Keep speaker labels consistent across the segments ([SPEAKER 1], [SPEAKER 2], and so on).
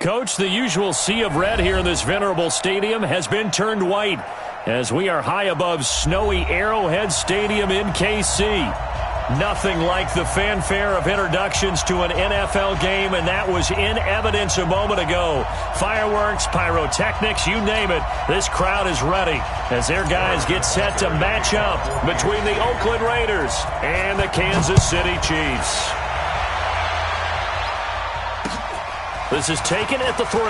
[SPEAKER 1] Coach, the usual sea of red here in this venerable stadium has been turned white as we are high above snowy Arrowhead Stadium in KC. Nothing like the fanfare of introductions to an NFL game, and that was in evidence a moment ago. Fireworks, pyrotechnics, you name it. This crowd is ready as their guys get set to match up between the Oakland Raiders and the Kansas City Chiefs. This is taken at the 3.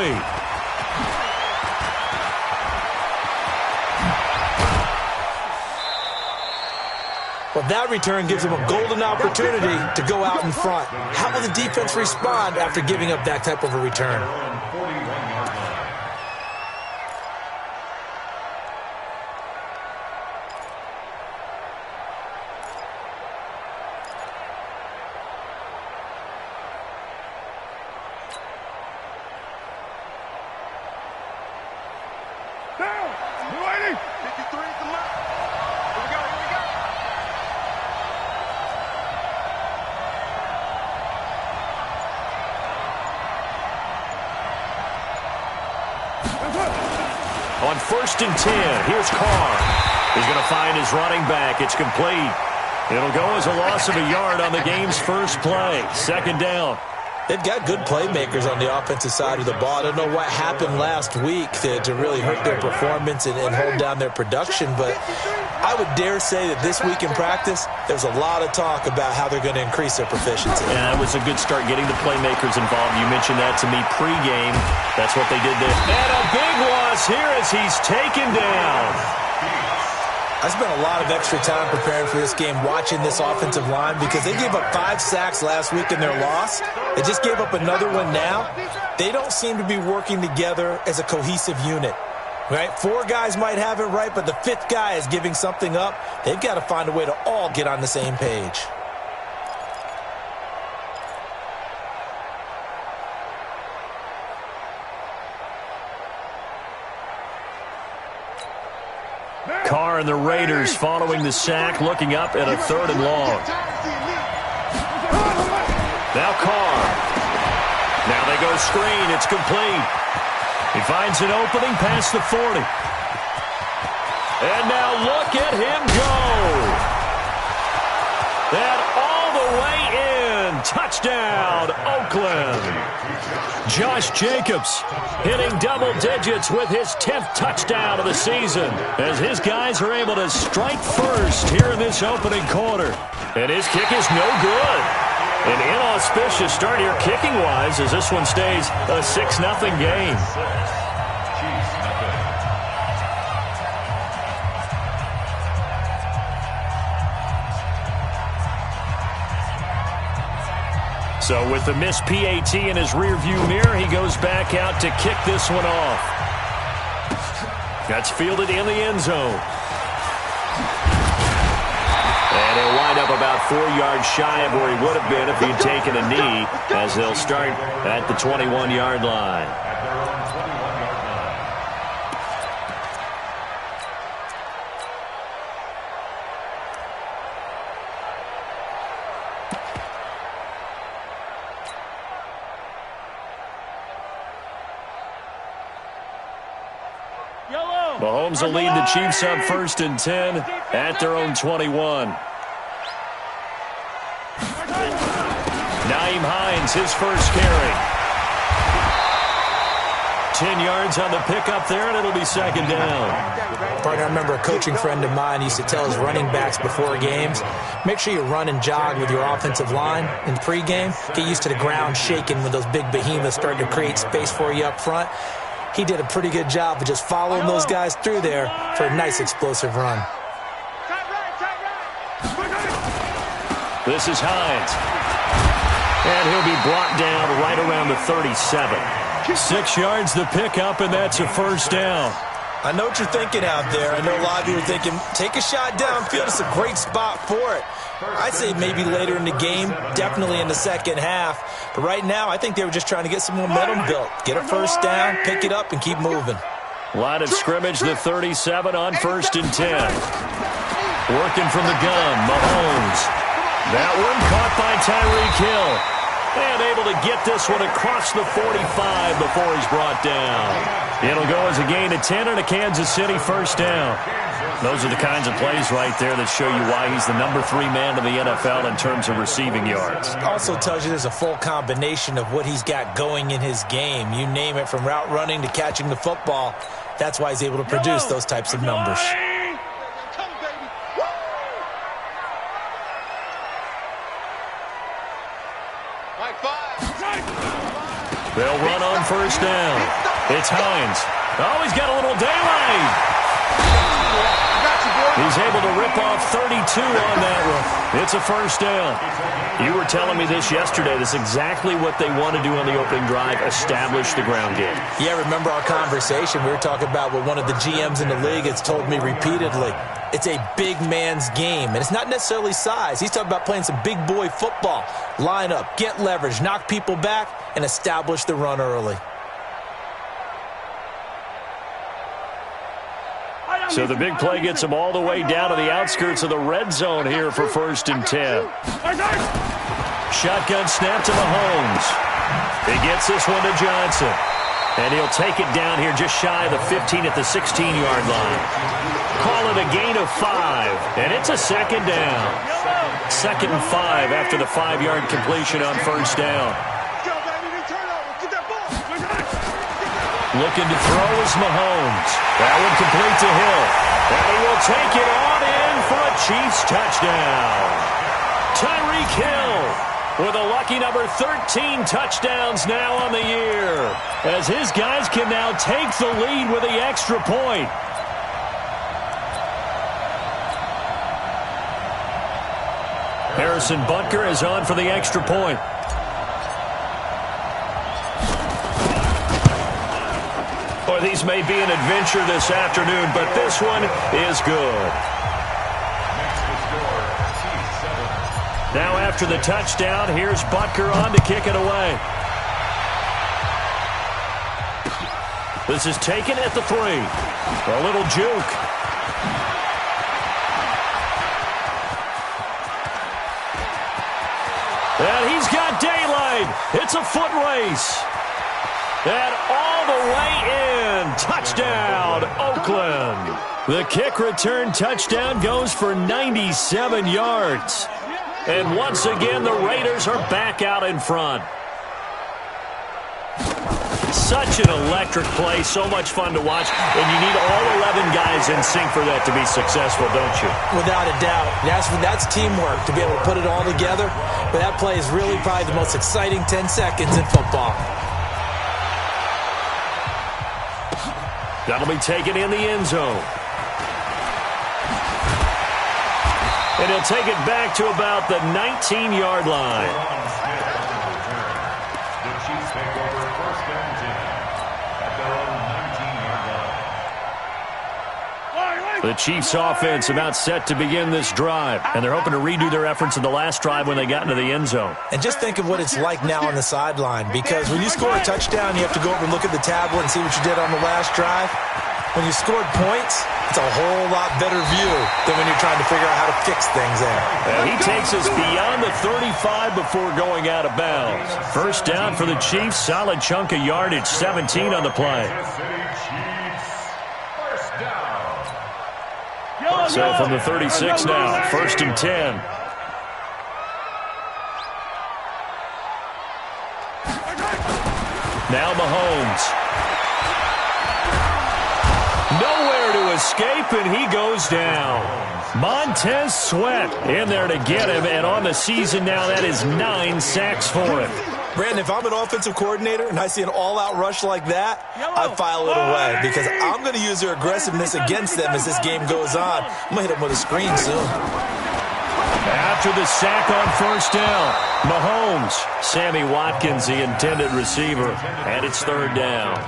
[SPEAKER 2] Well, that return gives them a golden opportunity to go out in front. How will the defense respond after giving up that type of a return?
[SPEAKER 1] On 1st and 10, here's Carr. He's going to find his running back. It's complete. It'll go as a loss of a yard on the game's first play. 2nd down.
[SPEAKER 2] They've got good playmakers on the offensive side of the ball. I don't know what happened last week to really hurt their performance and hold down their production, but I would dare say that this week in practice, there's a lot of talk about how they're going to increase their proficiency.
[SPEAKER 1] Yeah, that was a good start getting the playmakers involved. You mentioned that to me pregame. That's what they did there. And a big loss here as he's taken down.
[SPEAKER 2] I spent a lot of extra time preparing for this game, watching this offensive line, because they gave up 5 sacks last week in their loss. They just gave up another one now. They don't seem to be working together as a cohesive unit. Right? 4 guys might have it right, but the 5th guy is giving something up. They've got to find a way to all get on the same page.
[SPEAKER 1] Carr and the Raiders following the sack, looking up at a 3rd and long. Now Carr. Now they go screen. It's complete. He finds an opening past the 40. And now look at him go. And all the way in. Touchdown, Oakland. Josh Jacobs hitting double digits with his 10th touchdown of the season as his guys are able to strike first here in this opening quarter. And his kick is no good. An inauspicious start here kicking-wise as this one stays a 6-0 game. So with the missed PAT in his rearview mirror, he goes back out to kick this one off. That's fielded in the end zone. And he'll wind up about 4 yards shy of where he would have been if he'd taken a knee, as they'll start at the 21-yard line. Mahomes will lead the Chiefs on 1st and 10 at their own 21. Nyheim Hines, his first carry. 10 yards on the pickup there, and it'll be 2nd down.
[SPEAKER 2] Partner, I remember a coaching friend of mine used to tell his running backs before games, make sure you run and jog with your offensive line in pregame. Get used to the ground shaking when those big behemoths start to create space for you up front. He did a pretty good job of just following those guys through there for a nice explosive run.
[SPEAKER 1] This is Hines. And he'll be brought down right around the 37. 6 yards the pickup, and that's a 1st down.
[SPEAKER 2] I know what you're thinking out there. I know a lot of you are thinking, take a shot downfield. It's a great spot for it. I'd say maybe later in the game, definitely in the second half. But right now, I think they were just trying to get some momentum built. Get a 1st down, pick it up, and keep moving.
[SPEAKER 1] Line of scrimmage, the 37 on 1st and 10. Working from the gun, Mahomes. That one caught by Tyreek Hill. And able to get this one across the 45 before he's brought down. It'll go as a gain of 10 and a Kansas City first down. Those are the kinds of plays right there that show you why he's the number 3 man in the NFL in terms of receiving yards.
[SPEAKER 2] Also tells you there's a full combination of what he's got going in his game. You name it, from route running to catching the football. That's why he's able to produce those types of numbers.
[SPEAKER 1] They'll run on first down. It's Hines. Oh, he's got a little daylight. He's able to rip off 32 on that one. It's a first down. You were telling me this yesterday. This is exactly what they want to do on the opening drive, establish the ground game. Yeah, remember our conversation? We were talking about what one of the GMs in the league has told me repeatedly. It's a big man's game, and it's not necessarily size. He's talking about playing some big boy football. Line up, get leverage, knock people back, and establish the run early. So the big play gets him all the way down to the outskirts of the red zone here for first and 10. Shotgun snap to Mahomes. He gets this one to Johnson. And he'll take it down here just shy of the 15 at the 16-yard line. Call it a gain of 5, and it's a second down. 2nd and 5 after the 5-yard completion on first down. Looking to throw is Mahomes. That one complete to Hill. And he will take it on in for a Chiefs touchdown. Tyreek Hill with a lucky number 13 touchdowns now on the year, as his guys can now take the lead with the extra point. Harrison Butker is on for the extra point. Boy, these may be an adventure this afternoon, but this one is good. Now after the touchdown, here's Butker on to kick it away. This is taken at the 3. A little juke. And he's got daylight. It's a foot race. And all the way in. Touchdown, Oakland. The kick return touchdown goes for 97 yards. And once again, the Raiders are back out in front. Such an electric play, so much fun to watch, and you need all 11 guys in sync for that to be successful, don't you?
[SPEAKER 2] Without a doubt. That's teamwork, to be able to put it all together. But that play is really probably the most exciting 10 seconds in football.
[SPEAKER 1] That'll be taken in the end zone. And he'll take it back to about the 19-yard line.
[SPEAKER 3] The Chiefs take over first and 10 at their own 19-yard line.
[SPEAKER 1] The Chiefs offense about set to begin this drive, and they're hoping to redo their efforts in the last drive when they got into the end zone.
[SPEAKER 2] And just think of what it's like now on the sideline, because when you score a touchdown, you have to go over and look at the tablet and see what you did on the last drive. When you scored points, it's a whole lot better view than when you're trying to figure out how to fix things there.
[SPEAKER 1] And he takes us beyond the 35 before going out of bounds. First down for the Chiefs, solid chunk of yardage, 17 on the play. So from the 36 now, first and 10. Now Mahomes. Nowhere to escape, and he goes down. Montez Sweat in there to get him, and on the season now, that is 9 sacks for him.
[SPEAKER 2] Brandon, if I'm an offensive coordinator and I see an all-out rush like that, I file it away, because I'm going to use their aggressiveness against them as this game goes on. I'm going to hit them with a screen soon.
[SPEAKER 1] After the sack on first down, Mahomes, Sammy Watkins, the intended receiver, and it's third down.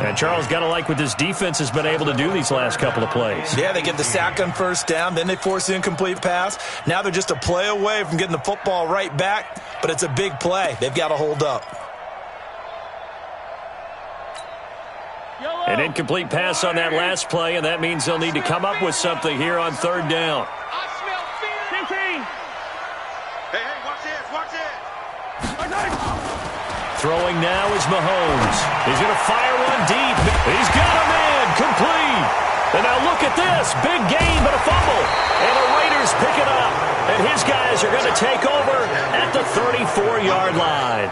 [SPEAKER 1] And Charles, got to like what this defense has been able to do these last couple of plays.
[SPEAKER 2] Yeah, they get the sack on first down, then they force the incomplete pass. Now they're just a play away from getting the football right back, but it's a big play. They've got to hold up.
[SPEAKER 1] An incomplete pass on that last play, and that means they'll need to come up with something here on third down. Throwing now is Mahomes. He's going to fire one deep. He's got him in. Complete. And now look at this. Big gain, but a fumble. And the Raiders pick it up. And his guys are going to take over at the 34-yard line.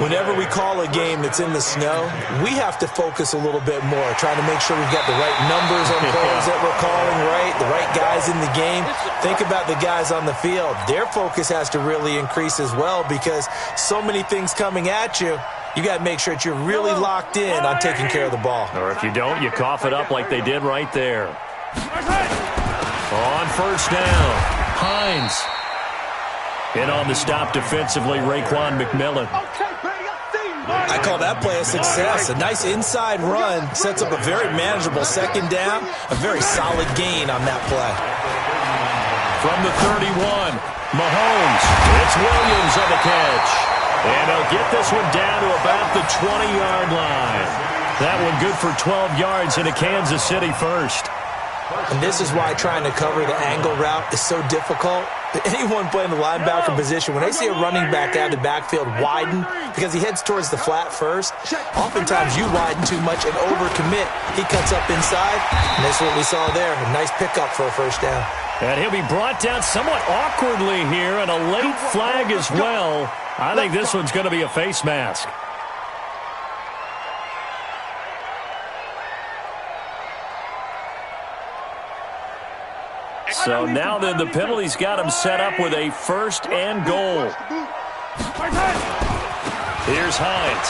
[SPEAKER 2] Whenever we call a game that's in the snow, we have to focus a little bit more, trying to make sure we've got the right numbers on plays that we're calling right, the right guys in the game. Think about the guys on the field. Their focus has to really increase as well because so many things coming at you. You got to make sure that you're really locked in on taking care of the ball.
[SPEAKER 1] Or if you don't, you cough it up like they did right there. On first down, Hines. In on the stop defensively, Raekwon McMillan.
[SPEAKER 2] I call that play a success. A nice inside run sets up a very manageable second down. A very solid gain on that play.
[SPEAKER 1] From the 31, Mahomes. It's Williams on the catch. And he'll get this one down to about the 20-yard line. That one good for 12 yards into Kansas City first.
[SPEAKER 2] And this is why trying to cover the angle route is so difficult. Anyone playing the linebacker position, when they see a running back out of the backfield widen because he heads towards the flat first, oftentimes you widen too much and overcommit. He cuts up inside, and that's what we saw there. A nice pickup for a first down.
[SPEAKER 1] And he'll be brought down somewhat awkwardly here, and a late flag as well. I think this one's going to be a face mask. So now then the penalty's got him set up with a first and goal. Here's Hines.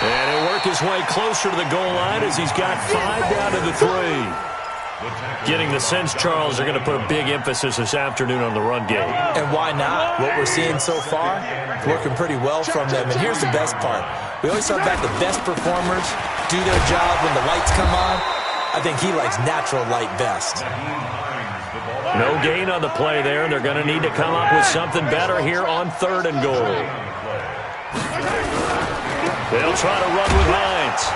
[SPEAKER 1] And he'll work his way closer to the goal line as he's got 5 down to the 3. Getting the sense, Charles, are going to put a big emphasis this afternoon on the run game.
[SPEAKER 2] And why not? What we're seeing so far, working pretty well from them. And here's the best part. We always talk about the best performers do their job when the lights come on. I think he likes natural light best.
[SPEAKER 1] No gain on the play there. They're going to need to come up with something better here on third and goal. They'll try to run with Hines.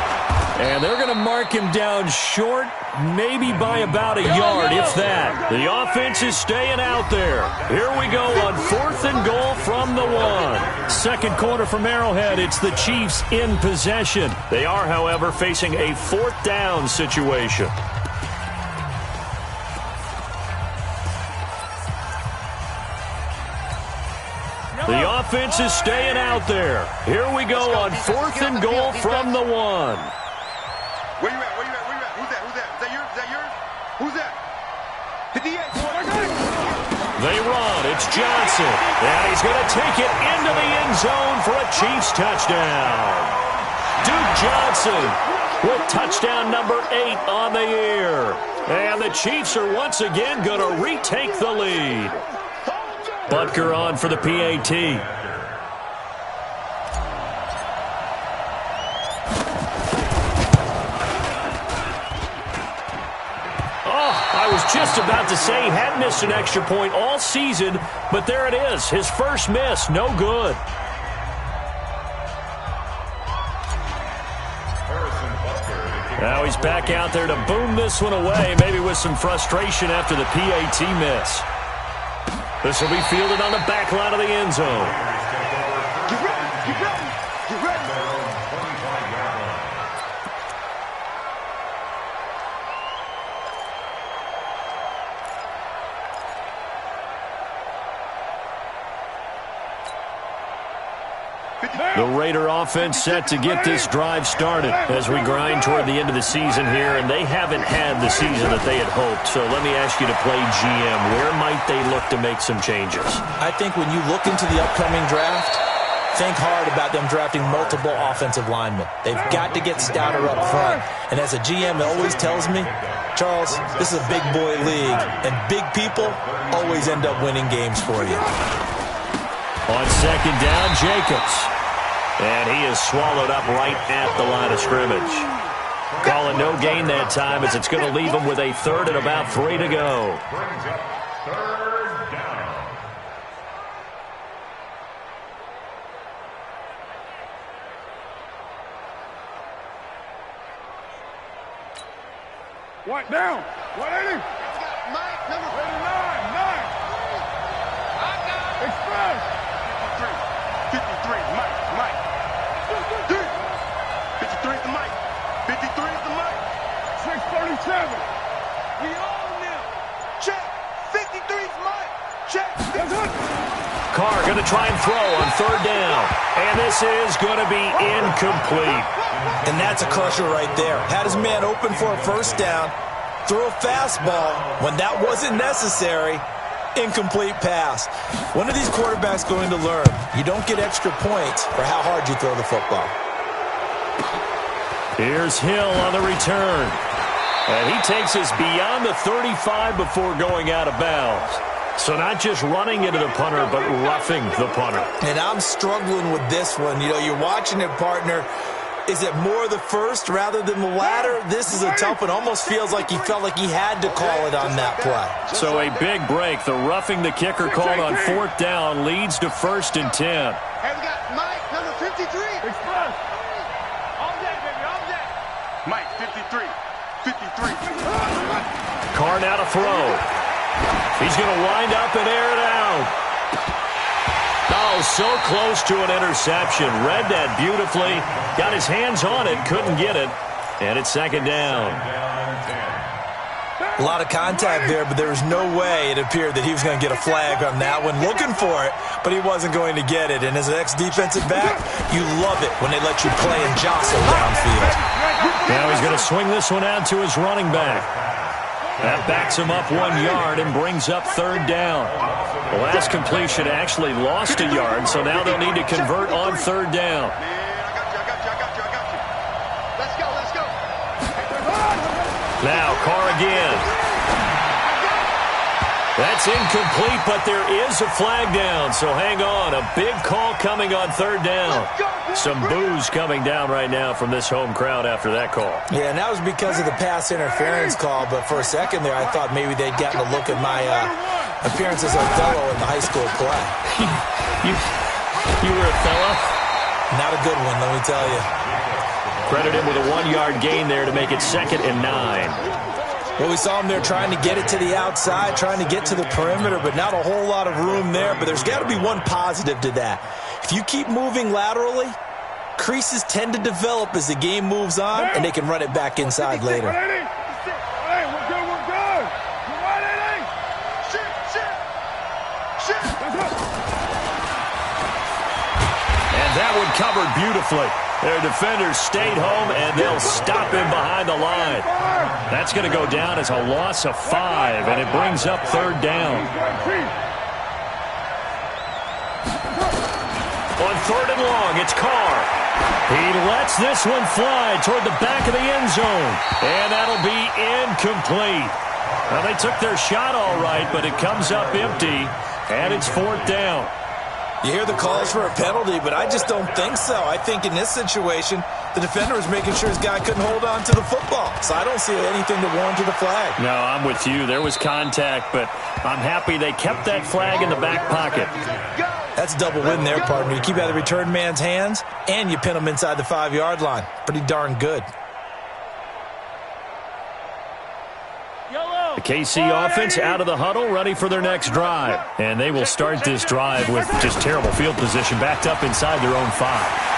[SPEAKER 1] And they're going to mark him down short, maybe by about a yard, if that. The offense is staying out there. Here we go on fourth and goal from the 1. Second quarter from Arrowhead. It's the Chiefs in possession. They are, however, facing a fourth down situation. The offense is staying out there. Here we go on fourth and goal from the 1.
[SPEAKER 4] Where you at? Where you at? Where you at? Who's that? Who's that? Is that yours? Is that yours? Who's that? 58.
[SPEAKER 1] They run. It's Johnson. And he's going to take it into the end zone for a Chiefs touchdown. Duke Johnson with touchdown number 8 on the year. And the Chiefs are once again going to retake the lead. Butker on for the PAT. I was just about to say he hadn't missed an extra point all season, but there it is. His first miss, no good. Now he's back out there to boom this one away, maybe with some frustration after the PAT miss. This will be fielded on the back line of the end zone.
[SPEAKER 4] Get ready, get ready, get ready.
[SPEAKER 1] The Raider offense set to get this drive started as we grind toward the end of the season here, and they haven't had the season that they had hoped. So let me ask you to play GM. Where might they look to make some changes?
[SPEAKER 2] I think when you look into the upcoming draft, think hard about them drafting multiple offensive linemen. They've got to get stouter up front. And as a GM, it always tells me, Charles, this is a big boy league, and big people always end up winning games for you.
[SPEAKER 1] On second down, Jacobs. And he is swallowed up right at the line of scrimmage. Calling no gain that time as it's going to leave him with a third and about 3 to go.
[SPEAKER 3] Third down.
[SPEAKER 5] What down? 180.
[SPEAKER 4] Mike, number
[SPEAKER 5] 9. Express.
[SPEAKER 4] 53, Mike. 53 is the Mike. 53 is the Mike.
[SPEAKER 5] 637.
[SPEAKER 4] We all now. Check. 53 is Mike. Check.
[SPEAKER 5] That's it.
[SPEAKER 1] Carr going to try and throw on third down. And this is going to be incomplete.
[SPEAKER 2] And that's a crusher right there. Had his man open for a first down, threw a fastball when that wasn't necessary. Incomplete pass. When are these quarterbacks going to learn? You don't get extra points for how hard you throw the football.
[SPEAKER 1] Here's Hill on the return. And he takes us beyond the 35 before going out of bounds. So not just running into the punter, but roughing the punter.
[SPEAKER 2] And I'm struggling with this one. You know, you're watching it, partner. Is it more the first rather than the latter? This is a tough one. Almost feels like he felt like he had to call it on that play.
[SPEAKER 1] So a big break. The roughing the kicker called on fourth down leads to 1st and 10.
[SPEAKER 4] Hey, we got Mike, number 53.
[SPEAKER 5] Express.
[SPEAKER 4] All day, baby, all day. Mike, 53. 53.
[SPEAKER 1] Carr now to throw. He's going to wind up and air it out. Oh, so close to an interception. Read that beautifully. Got his hands on it, couldn't get it. And it's 2nd down.
[SPEAKER 2] A lot of contact there, but there was no way it appeared that he was going to get a flag on that one. Looking for it, but he wasn't going to get it. And as an ex-defensive back, you love it when they let you play and jostle downfield.
[SPEAKER 1] Now he's going to swing this one out to his running back. That backs him up 1 yard and brings up 3rd down. The last completion actually lost a yard, so now they'll need to convert on 3rd down.
[SPEAKER 4] I got you. Let's go.
[SPEAKER 1] Now Carr again. That's incomplete, but there is a flag down, so hang on. A big call coming on 3rd down. Some boos coming down right now from this home crowd after that call.
[SPEAKER 2] Yeah, and that was because of the pass interference call, but for a second there, I thought maybe they'd gotten a look at my appearance as Othello in the high school play.
[SPEAKER 1] You were Othello?
[SPEAKER 2] Not a good one, let me tell you.
[SPEAKER 1] Credit him with a 1-yard gain there to make it 2nd and 9.
[SPEAKER 2] Well, we saw him there trying to get it to the outside, trying to get to the perimeter, but not a whole lot of room there. But there's got to be one positive to that. If you keep moving laterally, creases tend to develop as the game moves on, and they can run it back inside later.
[SPEAKER 5] Hey, we're good. You're right, Eddie.
[SPEAKER 4] Shit.
[SPEAKER 1] And that one covered beautifully. Their defenders stayed home, and they'll stop him behind the line. That's going to go down as a loss of 5, and it brings up 3rd down. On 3rd and long, it's Carr. He lets this one fly toward the back of the end zone, and that'll be incomplete. Well, they took their shot all right, but it comes up empty, and it's 4th down.
[SPEAKER 2] You hear the calls for a penalty, but I just don't think so. I think in this situation, the defender was making sure his guy couldn't hold on to the football. So I don't see anything to warrant the flag.
[SPEAKER 1] No, I'm with you. There was contact, but I'm happy they kept that flag in the back pocket.
[SPEAKER 2] That's a double win there, partner. You keep out of the return man's hands, and you pin him inside the 5-yard line. Pretty darn good.
[SPEAKER 1] The KC offense out of the huddle, ready for their next drive. And they will start this drive with just terrible field position, backed up inside their own 5.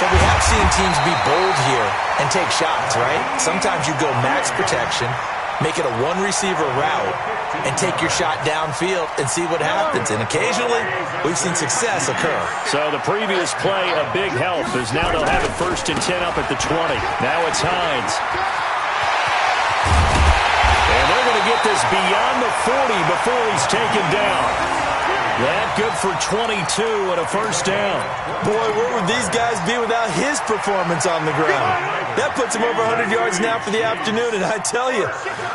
[SPEAKER 2] But we have seen teams be bold here and take shots, right? Sometimes you go max protection, make it a one-receiver route, and take your shot downfield and see what happens. And occasionally, we've seen success occur.
[SPEAKER 1] So the previous play, a big help, as now they'll have it 1st and 10 up at the 20. Now it's Hines. And they're going to get this beyond the 40 before he's taken down. That good for 22 and a 1st down.
[SPEAKER 2] Boy, where would these guys be without his performance on the ground? That puts him over 100 yards now for the afternoon, and I tell you,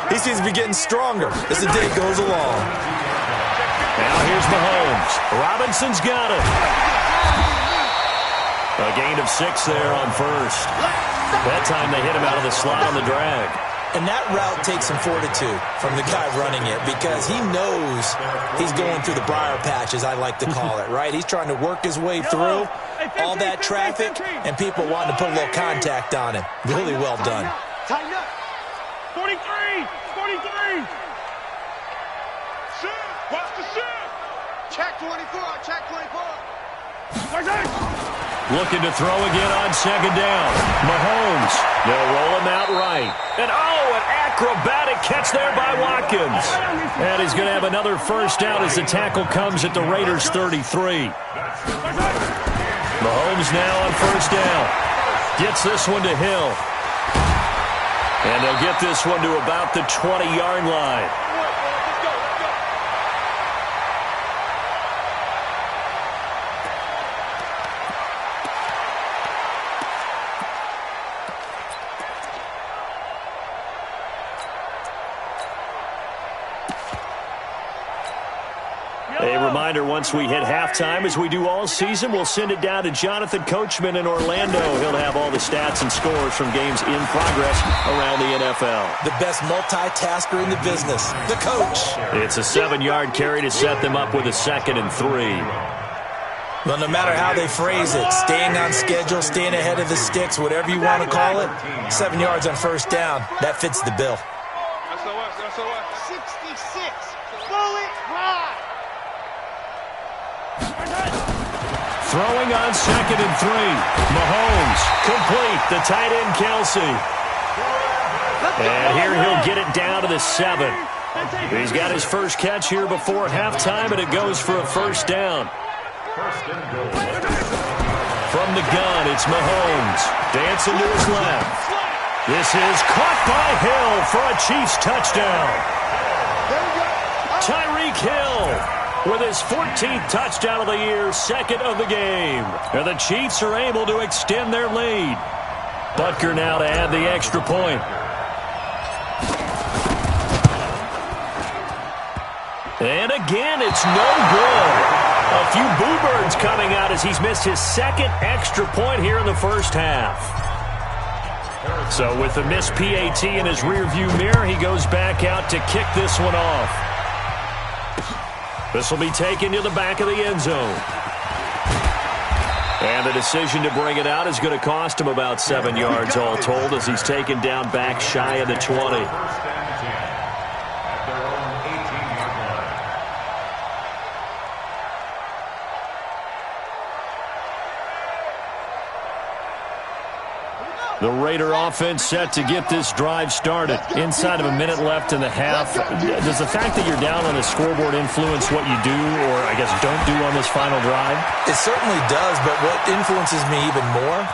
[SPEAKER 2] he seems to be getting stronger as the day goes along.
[SPEAKER 1] Now here's Mahomes. Robinson's got it. A gain of 6 there on 1st. That time they hit him out of the slot on the drag.
[SPEAKER 2] And that route takes some fortitude from the guy running it because he knows he's going through the briar patch, as I like to call it, right? He's trying to work his way through all that traffic and people wanting to put a little contact on him. Really well done.
[SPEAKER 5] Tighten up. 43, 44. Shift. Watch the shift.
[SPEAKER 4] Check 24. Check 24.
[SPEAKER 1] Looking to throw again on second down. Mahomes. They'll roll him out right. And an acrobatic catch there by Watkins. And he's going to have another first down as the tackle comes at the Raiders' 33. Mahomes now on first down. Gets this one to Hill. And they'll get this one to about the 20-yard line. A reminder, once we hit halftime, as we do all season, we'll send it down to Jonathan Coachman in Orlando. He'll have all the stats and scores from games in progress around the NFL.
[SPEAKER 2] The best multitasker in the business, the coach.
[SPEAKER 1] It's a 7-yard carry to set them up with a 2nd and 3.
[SPEAKER 2] Well, no matter how they phrase it, staying on schedule, staying ahead of the sticks, whatever you want to call it, 7 yards on first down, that fits the bill.
[SPEAKER 4] SOS. 66. Bullet ride.
[SPEAKER 1] Throwing on 2nd and 3. Mahomes, complete. The tight end, Kelsey. And here he'll get it down to the 7. He's got his first catch here before halftime, and it goes for a first down. From the gun, it's Mahomes. Dancing to his left. This is caught by Hill for a Chiefs touchdown. Tyreek Hill with his 14th touchdown of the year, 2nd of the game. And the Chiefs are able to extend their lead. Butker now to add the extra point. And again, it's no good. A few boo birds coming out as he's missed his 2nd extra point here in the first half. So with the missed PAT in his rearview mirror, he goes back out to kick this one off. This will be taken to the back of the end zone. And the decision to bring it out is going to cost him about 7 yards all told as he's taken down back shy of the 20. The Raider offense set to get this drive started. Inside of a minute left in the half. Does the fact that you're down on the scoreboard influence what you do, or I guess don't do on this final drive?
[SPEAKER 2] It certainly does, but what influences me even more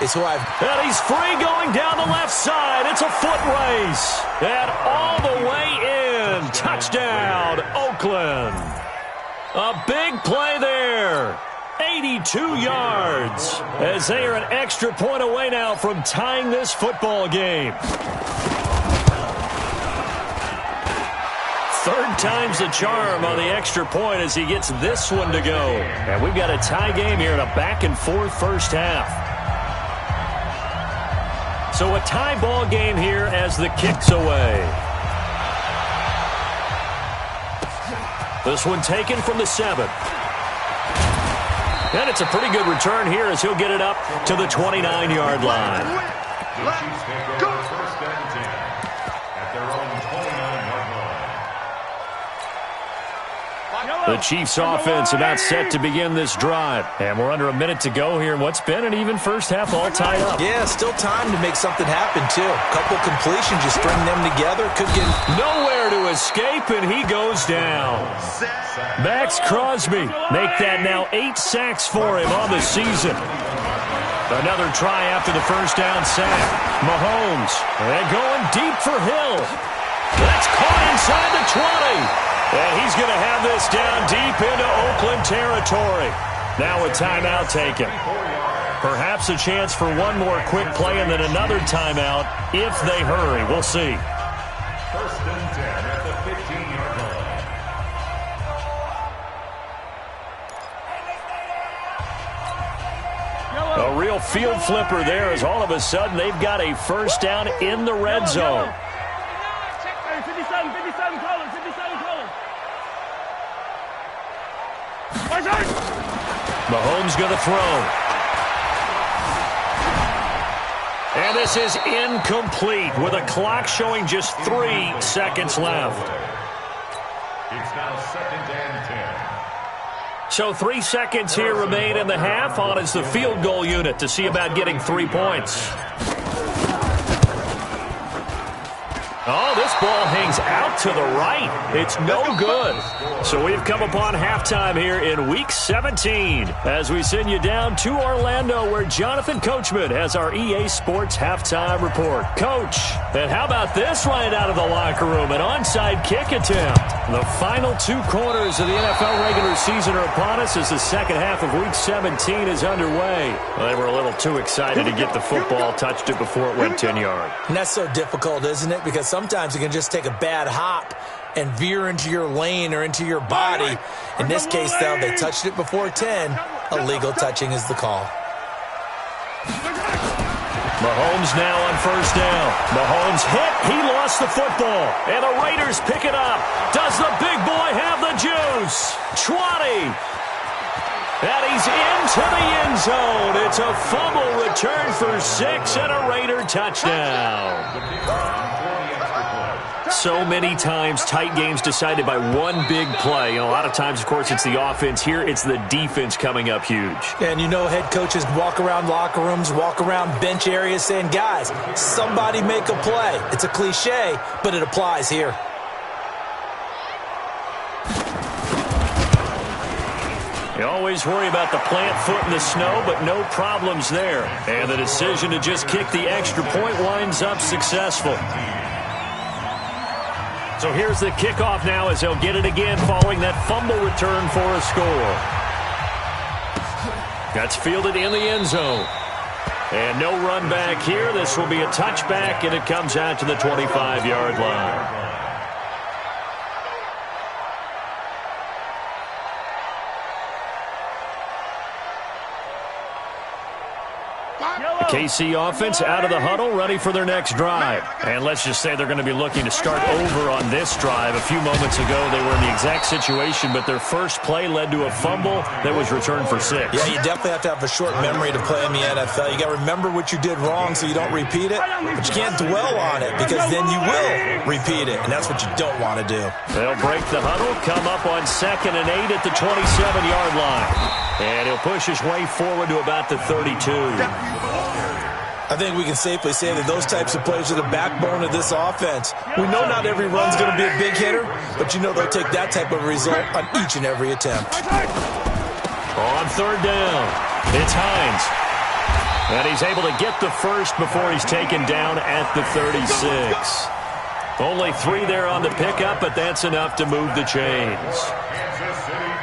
[SPEAKER 2] is who I've...
[SPEAKER 1] And he's free going down the left side. It's a foot race. And all the way in. Touchdown, Oakland. A big play there. 82 yards as they are an extra point away now from tying this football game. Third time's the charm on the extra point as he gets this one to go. And we've got a tie game here in a back-and-forth first half. So a tie ball game here as the kick's away. This one taken from the 7. And it's a pretty good return here as he'll get it up to the 29-yard line.
[SPEAKER 3] First and 10 at their own 29-yard line.
[SPEAKER 1] The Chiefs offense about set to begin this drive. And we're under a minute to go here in what's been an even first half all tied up.
[SPEAKER 2] Yeah, still time to make something happen, too. A couple completions, you string them together. Could get
[SPEAKER 1] nowhere to escape, and he goes down. Max Crosby make that now 8 sacks for him on the season. Another try after the first down sack. Mahomes, and going deep for Hill. That's caught inside the 20. And he's going to have this down deep into Oakland territory. Now a timeout taken. Perhaps a chance for one more quick play and then another timeout if they hurry. We'll see.
[SPEAKER 3] First and 10 at the 15-yard line.
[SPEAKER 1] A real field flipper there as all of a sudden they've got a first down in the red zone.
[SPEAKER 5] 57 colors.
[SPEAKER 1] Mahomes going to throw. And this is incomplete with a clock showing just 3 seconds left.
[SPEAKER 3] It's now 2nd and 10.
[SPEAKER 1] So 3 seconds here remain in the half. On is the field goal unit to see about getting 3 points. Oh, this ball hangs out to the right. It's no good. So we've come upon halftime here in Week 17 as we send you down to Orlando where Jonathan Coachman has our EA Sports Halftime Report. Coach, and how about this right out of the locker room? An onside kick attempt. The final 2 quarters of the NFL regular season are upon us as the second half of Week 17 is underway. Well, they were a little too excited to get the football, touched it before it went 10 yards.
[SPEAKER 2] And that's so difficult, isn't it? Because sometimes you can just take a bad hop and veer into your lane or into your body. In this case, though, they touched it before 10. Illegal touching is the call.
[SPEAKER 1] Mahomes now on first down. Mahomes hit. He lost the football. And the Raiders pick it up. Does the big boy have the juice? 20. And he's into the end zone. It's a fumble return for 6 and a Raider touchdown. So many times tight games decided by one big play. A lot of times, of course, it's the offense. Here, it's the defense coming up huge.
[SPEAKER 2] And you know head coaches walk around locker rooms, walk around bench areas saying, guys, somebody make a play. It's a cliche, but it applies here.
[SPEAKER 1] You always worry about the plant foot in the snow, but no problems there. And the decision to just kick the extra point winds up successful. So here's the kickoff now as they'll get it again following that fumble return for a score. That's fielded in the end zone. And no run back here. This will be a touchback, and it comes out to the 25-yard line. KC offense out of the huddle, ready for their next drive. And let's just say they're going to be looking to start over on this drive. A few moments ago, they were in the exact situation, but their first play led to a fumble that was returned for 6.
[SPEAKER 2] Yeah, you definitely have to have a short memory to play in the NFL. You got to remember what you did wrong so you don't repeat it, but you can't dwell on it because then you will repeat it, and that's what you don't want to do.
[SPEAKER 1] They'll break the huddle, come up on 2nd and 8 at the 27-yard line. And he'll push his way forward to about the 32.
[SPEAKER 2] I think we can safely say that those types of plays are the backbone of this offense. We know not every run's going to be a big hitter, but you know they'll take that type of result on each and every attempt.
[SPEAKER 1] On 3rd down, it's Hines. And he's able to get the first before he's taken down at the 36. Only 3 there on the pickup, but that's enough to move the chains.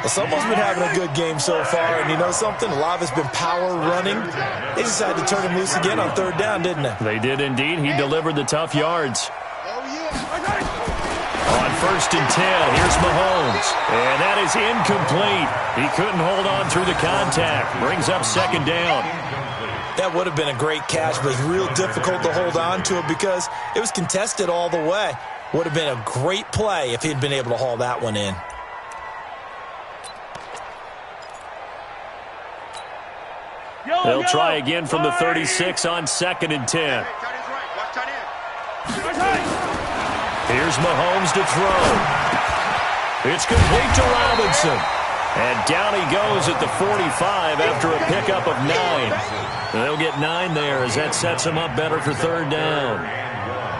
[SPEAKER 2] Well, someone's been having a good game so far, and you know something? A lot of it's been power running. They decided to turn him loose again on 3rd down, didn't they?
[SPEAKER 1] They did indeed. He delivered the tough yards. On 1st and 10, here's Mahomes. And that is incomplete. He couldn't hold on through the contact. Brings up 2nd down.
[SPEAKER 2] That would have been a great catch, but it's real difficult to hold on to it because it was contested all the way. Would have been a great play if he'd been able to haul that one in.
[SPEAKER 1] They'll try again from the 36 on 2nd and 10. Here's Mahomes to throw. It's complete to Robinson. And down he goes at the 45 after a pickup of 9. They'll get 9 there as that sets them up better for 3rd down.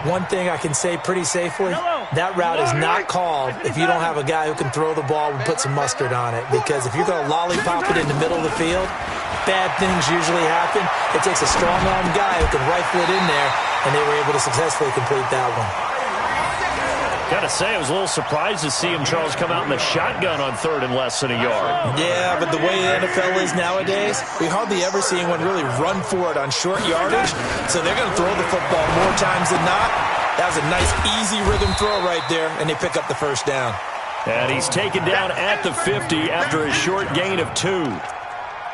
[SPEAKER 2] One thing I can say pretty safely, that route is not called if you don't have a guy who can throw the ball and put some mustard on it. Because if you're going to lollipop it in the middle of the field, bad things usually happen. It takes a strong-armed guy who can rifle it in there, and they were able to successfully complete that one.
[SPEAKER 1] Gotta say, I was a little surprised to see him, Charles, come out in the shotgun on 3rd and less than a yard.
[SPEAKER 2] Yeah, but the way the NFL is nowadays, we hardly ever see anyone really run for it on short yardage. So they're going to throw the football more times than not. That was a nice, easy rhythm throw right there, and they pick up the 1st down.
[SPEAKER 1] And he's taken down at the 50 after a short gain of 2.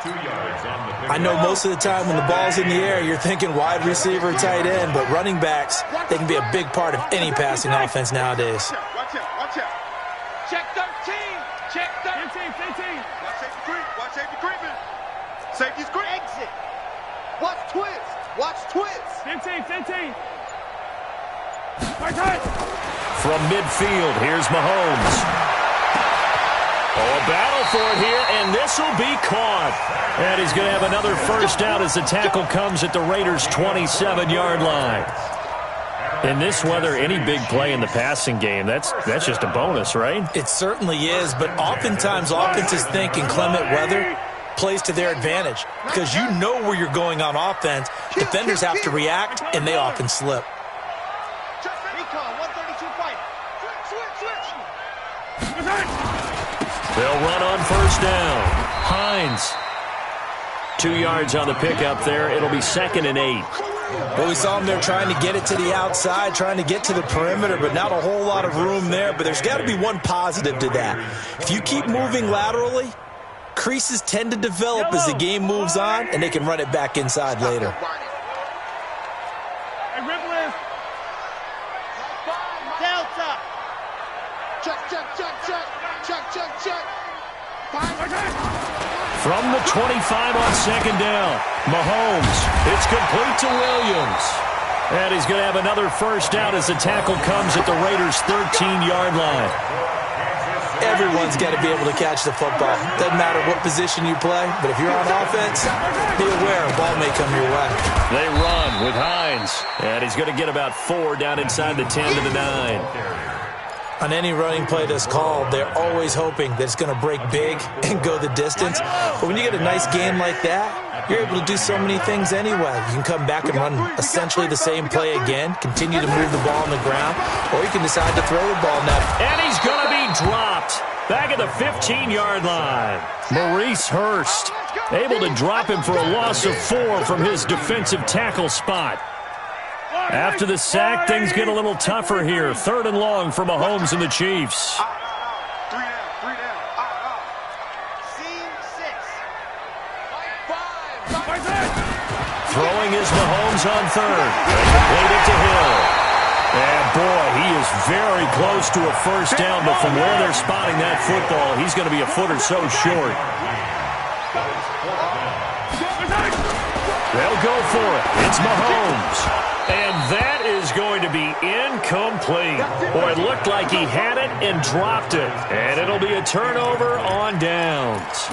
[SPEAKER 3] 2 yards on the pickup.
[SPEAKER 2] I know most of the time when the ball's in the air, you're thinking wide receiver, tight end, but running backs, they can be a big part of any passing offense nowadays.
[SPEAKER 4] Watch out, watch out.
[SPEAKER 5] Check 13. Check 13. 15.
[SPEAKER 4] Watch safety creep. Watch safety creeping. Safety's creep.
[SPEAKER 5] Exit. Watch twist.
[SPEAKER 4] Watch twins.
[SPEAKER 5] 15.
[SPEAKER 1] From midfield, here's Mahomes. Oh, a battle for it here, and this will be caught. And he's going to have another first down as the tackle comes at the Raiders' 27-yard line. In this weather, any big play in the passing game, that's just a bonus, right?
[SPEAKER 2] It certainly is, but oftentimes offenses think inclement weather plays to their advantage because you know where you're going on offense. Defenders have to react, and they often slip.
[SPEAKER 1] They'll run on first down. Hines. 2 yards on the pickup there. It'll be 2nd and 8.
[SPEAKER 2] Well, we saw him there trying to get it to the outside, trying to get to the perimeter, but not a whole lot of room there. But there's got to be one positive to that. If you keep moving laterally, creases tend to develop as the game moves on, and they can run it back inside later.
[SPEAKER 5] Hey, Ripley.
[SPEAKER 4] Delta. Check.
[SPEAKER 1] From the 25 on 2nd down, Mahomes. It's complete to Williams. And he's going to have another first down as the tackle comes at the Raiders' 13-yard line.
[SPEAKER 2] Everyone's got to be able to catch the football. Doesn't matter what position you play, but if you're on offense, be aware a ball may come your way.
[SPEAKER 1] They run with Hines. And he's going to get about 4 down inside the 10 to the 9.
[SPEAKER 2] On any running play that's called, they're always hoping that it's going to break big and go the distance. But when you get a nice game like that, you're able to do so many things anyway. You can come back and run essentially the same play again, continue to move the ball on the ground, or you can decide to throw the ball now.
[SPEAKER 1] And he's going to be dropped back at the 15-yard line. Maurice Hurst able to drop him for a loss of 4 from his defensive tackle spot. After the sack, things get a little tougher here. 3rd and long for Mahomes and the Chiefs.
[SPEAKER 4] 3 down. Scene 6.
[SPEAKER 1] Throwing is Mahomes on 3rd. Played it to Hill. And boy, he is very close to a first down, but from where they're spotting that football, he's going to be a foot or so short. They'll go for it. It's Mahomes. And that is going to be incomplete. Boy, it looked like he had it and dropped it. And it'll be a turnover on downs.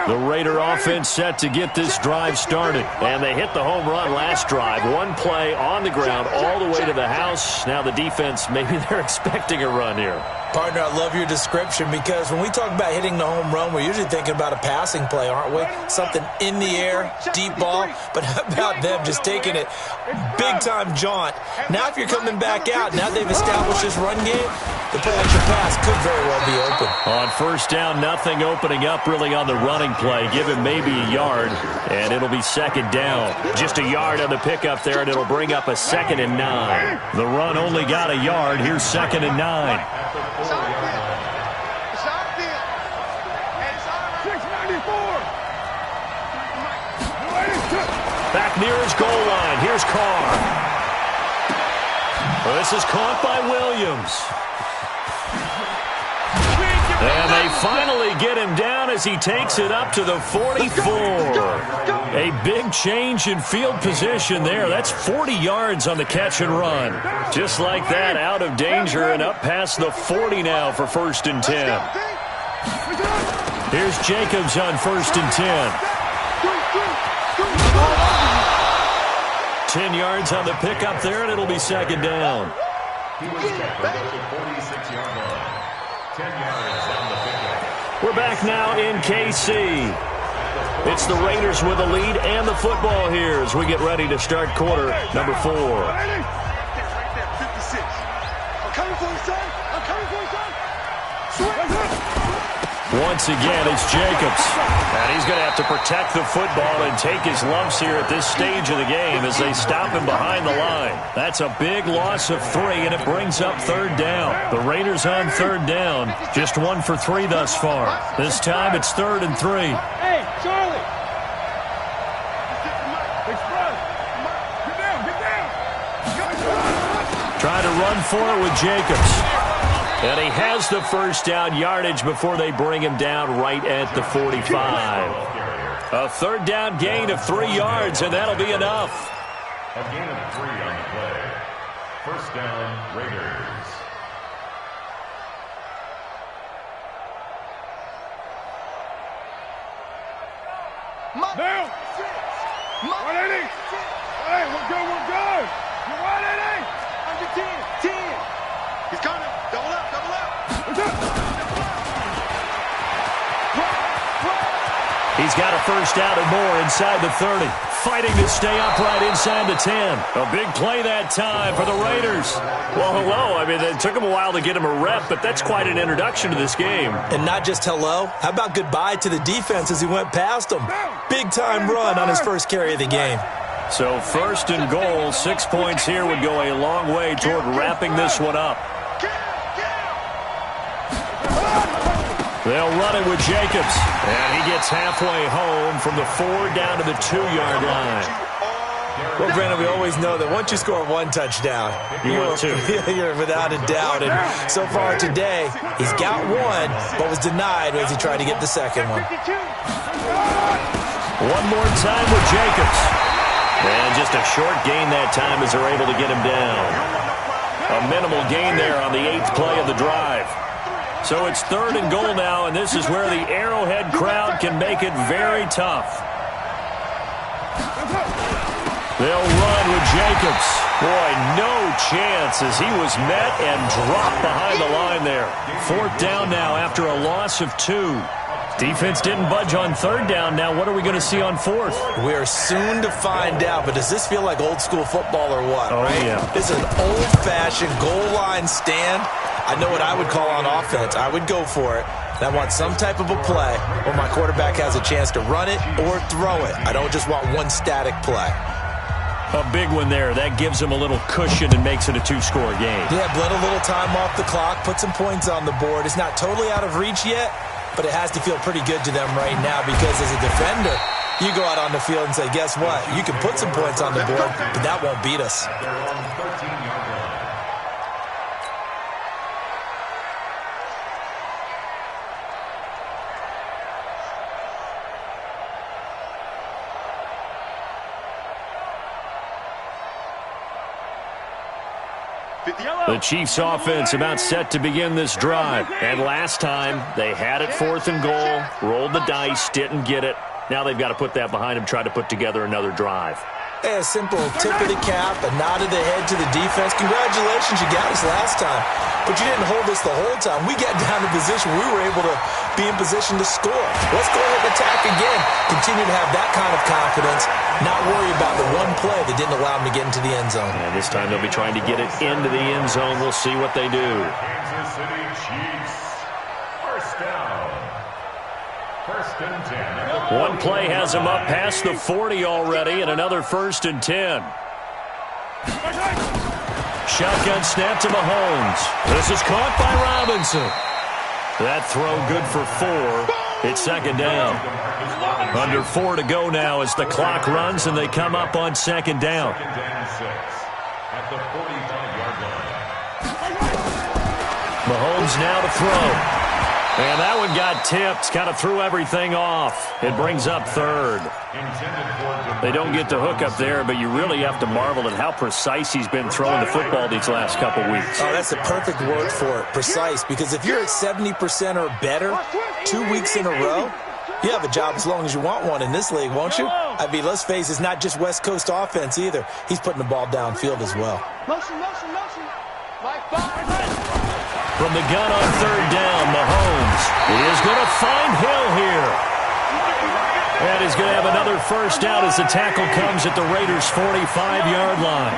[SPEAKER 1] The Raider offense set to get this drive started. And they hit the home run last drive. 1 play on the ground all the way to the house. Now the defense, maybe they're expecting a run here.
[SPEAKER 2] Partner, I love your description because when we talk about hitting the home run, we're usually thinking about a passing play, aren't we? Something in the air, deep ball. But how about them just taking it big-time jaunt? Now if you're coming back out, now they've established this run game, the play-action pass could very well be open.
[SPEAKER 1] On first down, nothing opening up really on the running play. Give him maybe a yard, and it'll be 2nd down. Just a yard on the pickup there, and it'll bring up a 2nd and 9. The run only got a yard. Here's 2nd and 9.
[SPEAKER 5] 694.
[SPEAKER 1] Back near his goal line. Here's Carr. Well, this is caught by Williams. And they finally get him down as he takes it up to the 44. A big change in field position there. That's 40 yards on the catch and run. Just like that, out of danger and up past the 40 now for 1st and 10. Here's Jacobs on 1st and 10. 10 yards on the pickup there, and it'll be 2nd down.
[SPEAKER 3] He was tackled at the 46-yard line. 10 yards on the pickup.
[SPEAKER 1] We're back now in KC. It's the Raiders with a lead and the football here as we get ready to start quarter number 4.
[SPEAKER 4] Right there, 56. I'm coming for you, son. I'm coming for you, son.
[SPEAKER 1] Once again, it's Jacobs. And he's going to have to protect the football and take his lumps here at this stage of the game as they stop him behind the line. That's a big loss of 3, and it brings up 3rd down. The Raiders on 3rd down. Just 1 for 3 thus far. This time it's 3rd and 3.
[SPEAKER 5] Hey, Charlie. Express. Get down.
[SPEAKER 1] Trying to run for it with Jacobs. And he has the first down yardage before they bring him down right at the 45. A third down gain of 3 yards, and that'll be enough.
[SPEAKER 3] A gain of 3 on the play. First down, Raiders.
[SPEAKER 5] Down. 180. Hey, we're good, we're good. You're 180.
[SPEAKER 4] Under 10. 10. He's coming. Double up, double up.
[SPEAKER 1] He's got a first down and more inside the 30. Fighting to stay upright inside the 10. A big play that time for the Raiders. Well, hello. I mean, it took him a while to get him a rep, but that's quite an introduction to this game.
[SPEAKER 2] And not just hello. How about goodbye to the defense as he went past them? Big-time run on his first carry of the game.
[SPEAKER 1] So first and goal, 6 points here would go a long way toward wrapping this one up. They'll run it with Jacobs. And he gets halfway home from the 4 down to the 2-yard line.
[SPEAKER 2] Well, Brandon, we always know that once you score 1 touchdown, you're without a doubt. And so far today, he's got 1, but was denied as he tried to get the second one.
[SPEAKER 1] One more time with Jacobs. And just a short gain that time as they're able to get him down. A minimal gain there on the 8th play of the drive. So it's 3rd and goal now, and this is where the Arrowhead crowd can make it very tough. They'll run with Jacobs. Boy, no chance as he was met and dropped behind the line there. 4th down now after a loss of 2. Defense didn't budge on 3rd down. Now what are we going to see on 4th?
[SPEAKER 2] We are soon to find out, but does this feel like old school football or what?
[SPEAKER 1] Oh,
[SPEAKER 2] right?
[SPEAKER 1] yeah.
[SPEAKER 2] This is an old-fashioned goal line stand. I know what I would call on offense. I would go for it. And I want some type of a play where my quarterback has a chance to run it or throw it. I don't just want one static play.
[SPEAKER 1] A big one there. That gives him a little cushion and makes it a 2-score game.
[SPEAKER 2] Yeah, bled a little time off the clock, put some points on the board. It's not totally out of reach yet, but it has to feel pretty good to them right now because as a defender, you go out on the field and say, guess what? You can put some points on the board, but that won't beat us.
[SPEAKER 3] They're on the 13-yard line.
[SPEAKER 1] The Chiefs offense about set to begin this drive. And last time, they had it 4th and goal, rolled the dice, didn't get it. Now they've got to put that behind them, try to put together another drive.
[SPEAKER 2] A simple tip of the cap, a nod of the head to the defense. Congratulations, you got us last time. But you didn't hold us the whole time. We got down to position. We were able to be in position to score. Let's go ahead and attack again. Continue to have that kind of confidence. Not worry about the one play that didn't allow them to get into the end zone.
[SPEAKER 1] And this time they'll be trying to get it into the end zone. We'll see what they do.
[SPEAKER 3] Kansas City Chiefs. First down. 1st and 10.
[SPEAKER 1] One play has him up past the 40 already, and another 1st and 10. Shotgun snap to Mahomes. This is caught by Robinson. That throw good for 4. It's 2nd down. Under 4 to go now as the clock runs and they come up on 2nd down.
[SPEAKER 3] 2nd and 6 at the 45-yard line.
[SPEAKER 1] Mahomes now to throw. And that one got tipped, kind of threw everything off. It brings up 3rd. They don't get the hook up there, but you really have to marvel at how precise he's been throwing the football these last couple weeks.
[SPEAKER 2] Oh, that's the perfect word for it, precise. Because if you're at 70% or better 2 weeks in a row, you have a job as long as you want one in this league, won't you? I mean, let's face it, it's not just West Coast offense either. He's putting the ball downfield as well.
[SPEAKER 5] Motion. Like 5.
[SPEAKER 1] From the gun on 3rd down, Mahomes is going to find Hill here. And he's going to have another first down as the tackle comes at the Raiders' 45-yard line.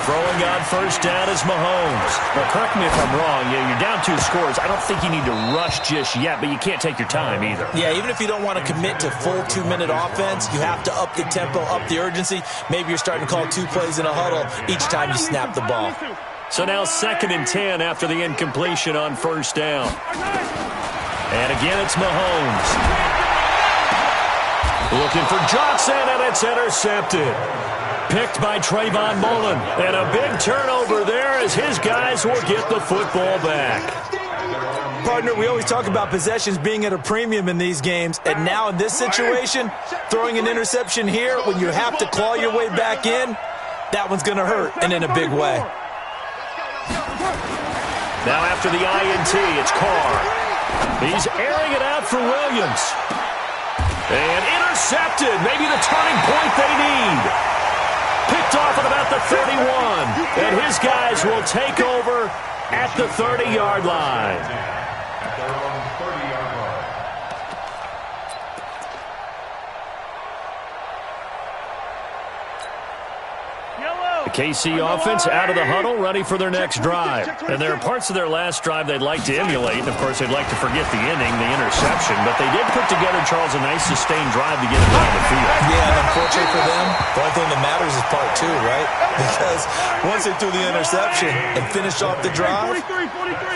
[SPEAKER 1] Throwing on first down is Mahomes. Now, correct me if I'm wrong. You're down 2 scores. I don't think you need to rush just yet, but you can't take your time either.
[SPEAKER 2] Yeah, even if you don't want to commit to full 2-minute offense, you have to up the tempo, up the urgency. Maybe you're starting to call 2 plays in a huddle each time you snap the ball.
[SPEAKER 1] So now 2nd and 10 after the incompletion on first down. And again, it's Mahomes. Looking for Johnson, and it's intercepted. picked by Trayvon Mullen. And a big turnover there as his guys will get the football back.
[SPEAKER 2] Partner, we always talk about possessions being at a premium in these games, and now in this situation, throwing an interception here when you have to claw your way back in, that one's going to hurt, and in a big way.
[SPEAKER 1] Now after the INT, it's Carr. He's airing it out for Williams. And intercepted, maybe the turning point they need. Picked off at about the 31, and his guys will take over at the 30-yard line. The KC offense out of the huddle, ready for their next drive. And there are parts of their last drive they'd like to emulate. Of course, they'd like to forget the inning, the interception. But they did put together, Charles, a nice sustained drive to get it down the field.
[SPEAKER 2] Yeah, and unfortunately for them, the only thing that matters is part two, right? Because once they threw the interception and finished off the drive,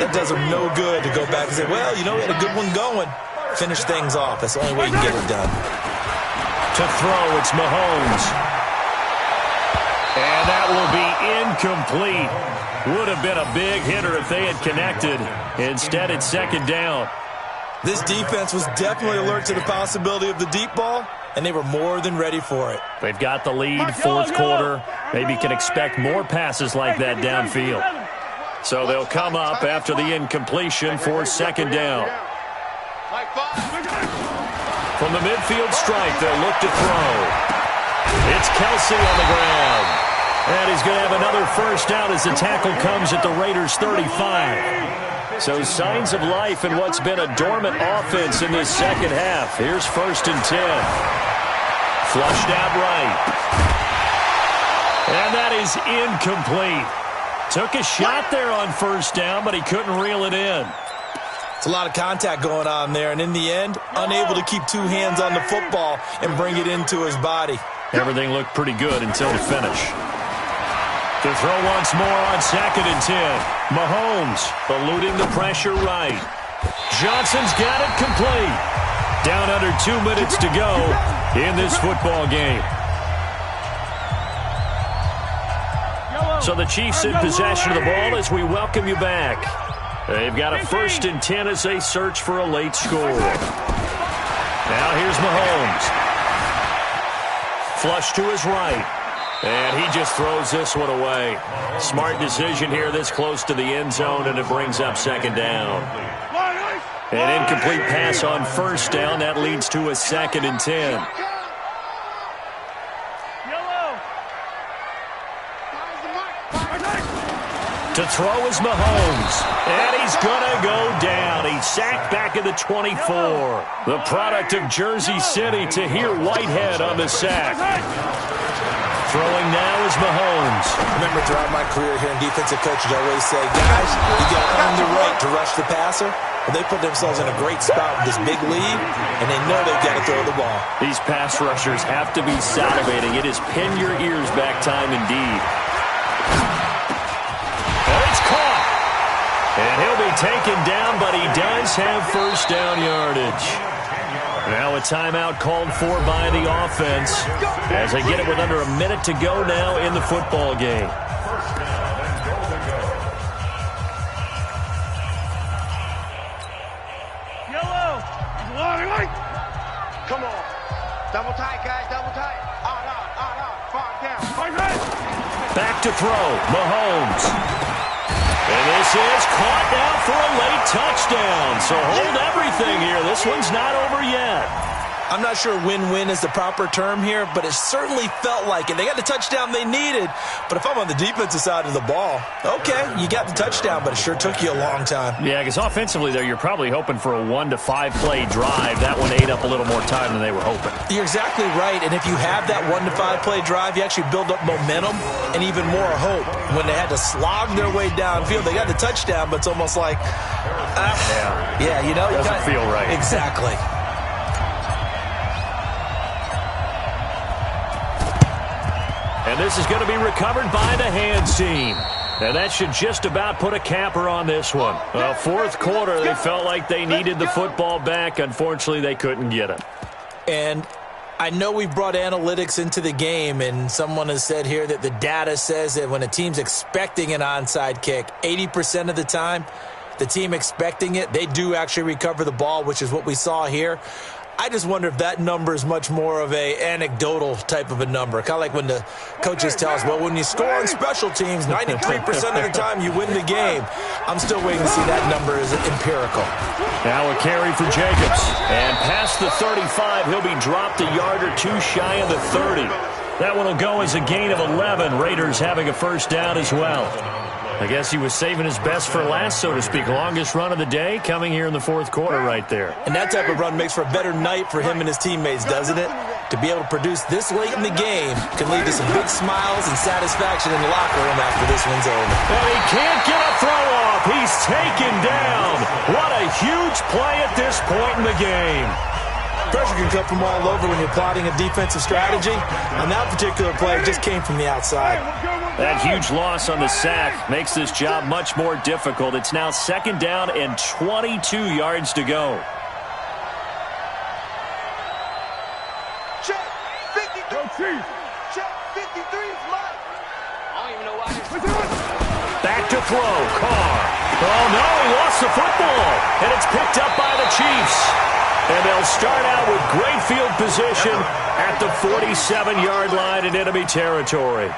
[SPEAKER 2] that does them no good to go back and say, well, you know, we had a good one going. Finish things off. That's the only way you can get it done.
[SPEAKER 1] To throw, it's Mahomes. And that will be incomplete. Would have been a big hitter if they had connected. Instead, it's second down.
[SPEAKER 2] This defense was definitely alert to the possibility of the deep ball, and they were more than ready for it.
[SPEAKER 1] They've got the lead, fourth quarter. Maybe can expect more passes like that downfield. So they'll come up after the incompletion for second down. From the midfield strike, they'll look to throw. It's Kelsey on the ground. And he's going to have another first down as the tackle comes at the Raiders' 35. So signs of life in what's been a dormant offense in this second half. Here's 1st and 10. Flushed out right. And that is incomplete. Took a shot there on first down, but he couldn't reel it in.
[SPEAKER 2] It's a lot of contact going on there, and in the end, unable to keep two hands on the football and bring it into his body.
[SPEAKER 1] Everything looked pretty good until the finish. To throw once more on 2nd and 10. Mahomes eluding the pressure right. Johnson's got it complete. Down under 2 minutes to go in this football game. So the Chiefs in possession of the ball as we welcome you back. They've got a 1st and 10 as they search for a late score. Now here's Mahomes. Flush to his right. And he just throws this one away. Smart decision here this close to the end zone, and it brings up second down. An incomplete pass on first down. That leads to a 2nd and 10. To throw is Mahomes. And he's going to go down. He's sacked back at the 24. The product of Jersey City, Tahir Whitehead on the sack. Throwing now is Mahomes.
[SPEAKER 2] Remember, throughout my career here in defensive coaches, I always say, guys, you got to earn the right to rush the passer. But they put themselves in a great spot with this big lead, and they know they've got to throw the ball.
[SPEAKER 1] These pass rushers have to be salivating. It is pin your ears back time indeed. And it's caught. And he'll be taken down, but he does have first down yardage. Now a timeout called for by the offense as they get it with under a minute to go now in the football game.
[SPEAKER 4] Come on. Double tight, guys. Double tight. On. Far down.
[SPEAKER 1] Back to throw. Mahomes. And this is caught now for a late touchdown. So hold everything here. This one's not over yet.
[SPEAKER 2] I'm not sure win-win is the proper term here, but it certainly felt like it. They got the touchdown they needed, but if I'm on the defensive side of the ball, okay, you got the touchdown, but it sure took you a long time.
[SPEAKER 1] Yeah, because offensively there, you're probably hoping for a 1 to 5 play drive. That one ate up a little more time than they were hoping.
[SPEAKER 2] You're exactly right, and if you have that 1 to 5 play drive, you actually build up momentum and even more hope. When they had to slog their way downfield, they got the touchdown, but it's almost like, yeah, you know.
[SPEAKER 1] Doesn't feel right.
[SPEAKER 2] Exactly.
[SPEAKER 1] And this is going to be recovered by the hands team. And that should just about put a capper on this one. Well, fourth quarter, they felt like they needed the football back. Unfortunately, they couldn't get it.
[SPEAKER 2] And I know we brought analytics into the game, and someone has said here that the data says that when a team's expecting an onside kick, 80% of the time, the team expecting it, they do actually recover the ball, which is what we saw here. I just wonder if that number is much more of a anecdotal type of a number. Kind of like when the coaches tell us, well, when you score on special teams, 93% of the time you win the game. I'm still waiting to see that number as empirical.
[SPEAKER 1] Now a carry for Jacobs. And past the 35, he'll be dropped a yard or two shy of the 30. That one will go as a gain of 11. Raiders having a first down as well. I guess he was saving his best for last, so to speak. Longest run of the day coming here in the fourth quarter right there.
[SPEAKER 2] And that type of run makes for a better night for him and his teammates, doesn't it? To be able to produce this late in the game can lead to some big smiles and satisfaction in the locker room after this one's over.
[SPEAKER 1] And he can't get a throw off. He's taken down. What a huge play at this point in the game.
[SPEAKER 2] Pressure can come from all over when you're plotting a defensive strategy. On that particular play, it just came from the outside.
[SPEAKER 1] That huge loss on the sack makes this job much more difficult. It's now second down and 22 yards to go.
[SPEAKER 4] Check 53. Check 53 is mine. I don't even know why this.
[SPEAKER 1] Back to throw. Carr. Oh, no, he lost the football. And it's picked up by the Chiefs. And they'll start out with great field position at the 47-yard line in enemy territory.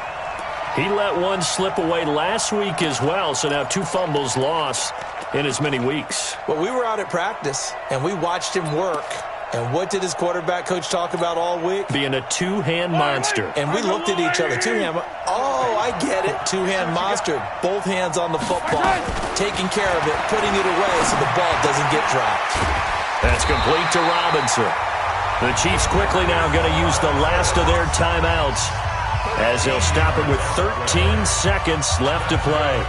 [SPEAKER 1] He let one slip away last week as well, so now 2 fumbles lost in as many weeks.
[SPEAKER 2] Well, we were out at practice, and we watched him work. And what did his quarterback coach talk about all week?
[SPEAKER 1] Being a two-hand monster.
[SPEAKER 2] And we looked at each other. Two-hand. Oh, I get it. Two-hand monster. Both hands on the football. Taking care of it, putting it away so the ball doesn't get dropped.
[SPEAKER 1] That's complete to Robinson. The Chiefs quickly now going to use the last of their timeouts as they'll stop it with 13 seconds left to play.